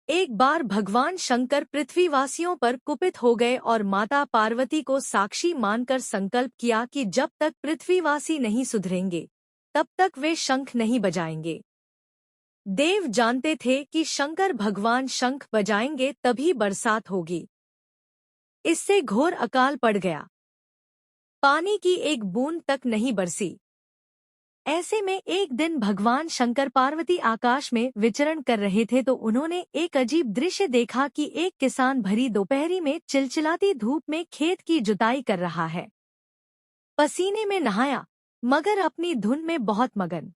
एक बार भगवान शंकर पृथ्वीवासियों पर कुपित हो गए और माता पार्वती को साक्षी मानकर संकल्प किया कि जब तक पृथ्वीवासी नहीं सुधरेंगे तब तक वे शंख नहीं बजाएंगे। देव जानते थे कि शंकर भगवान शंख बजाएंगे तभी बरसात होगी। इससे घोर अकाल पड़ गया। पानी की एक बूंद तक नहीं बरसी। ऐसे में एक दिन भगवान शंकर पार्वती आकाश में विचरण कर रहे थे तो उन्होंने एक अजीब दृश्य देखा कि एक किसान भरी दोपहरी में चिलचिलाती धूप में खेत की जुताई कर रहा है। पसीने में नहाया मगर अपनी धुन में बहुत मगन।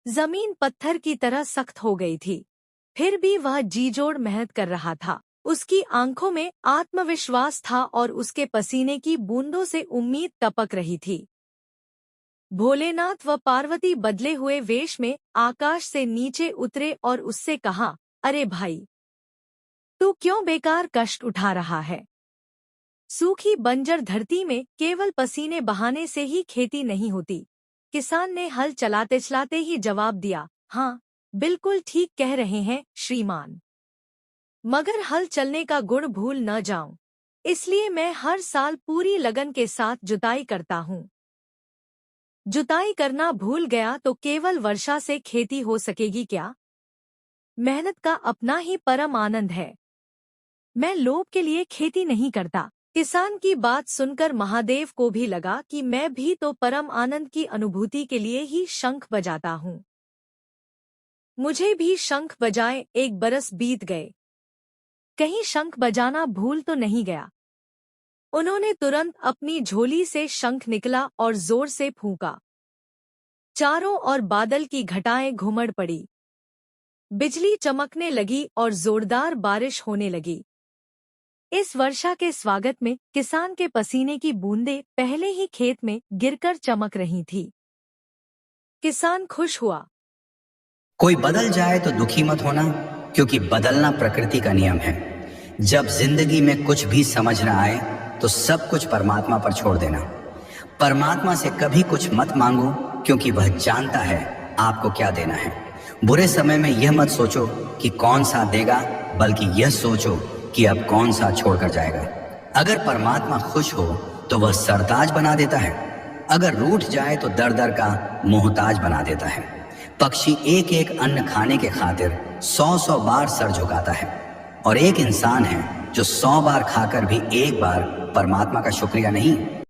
जमीन पत्थर की तरह सख्त हो गई थी, फिर भी वह जी-जोड़ मेहनत कर रहा था। उसकी आंखों में आत्मविश्वास था और उसके पसीने की बूंदों से उम्मीद टपक रही थी। भोलेनाथ व पार्वती बदले हुए वेश में आकाश से नीचे उतरे और उससे कहा, अरे भाई, तू क्यों बेकार कष्ट उठा रहा है? सूखी बंजर धरती में केवल पसीने बहाने से ही खेती नहीं होती। किसान ने हल चलाते चलाते ही जवाब दिया, हाँ, बिल्कुल ठीक कह रहे हैं श्रीमान। मगर हल चलने का गुण भूल न जाऊं, इसलिए मैं हर साल पूरी लगन के साथ जुताई करता हूँ। जुताई करना भूल गया तो केवल वर्षा से खेती हो सकेगी क्या? मेहनत का अपना ही परम आनंद है। मैं लोभ के लिए खेती नहीं करता। किसान की बात सुनकर महादेव को भी लगा कि मैं भी तो परम आनंद की अनुभूति के लिए ही शंख बजाता हूँ। मुझे भी शंख बजाए। एक बरस बीत गए, कहीं शंख बजाना भूल तो नहीं गया। उन्होंने तुरंत अपनी झोली से शंख निकला और जोर से फूंका। चारों ओर बादल की घटाएं घुमड़ पड़ी, बिजली चमकने लगी और जोरदार बारिश होने लगी। इस वर्षा के स्वागत में किसान के पसीने की बूंदें पहले ही खेत में गिरकर चमक रही थी। किसान खुश हुआ। कोई बदल जाए तो दुखी मत होना, क्योंकि बदलना प्रकृति का नियम है। जब जिंदगी में कुछ भी समझ न आए तो सब कुछ परमात्मा पर छोड़ देना। परमात्मा से कभी कुछ मत मांगो, क्योंकि वह जानता है आपको क्या देना है। बुरे समय में यह मत सोचो कि कौन सा देगा, बल्कि यह सोचो कि अब कौन सा छोड़कर जाएगा। अगर परमात्मा खुश हो तो वह सरताज बना देता है, अगर रूठ जाए तो दर दर का मोहताज बना देता है। पक्षी एक एक अन्न खाने के खातिर 100-100 बार सर झुकाता है, और एक इंसान है जो 100 बार खाकर भी एक बार परमात्मा का शुक्रिया नहीं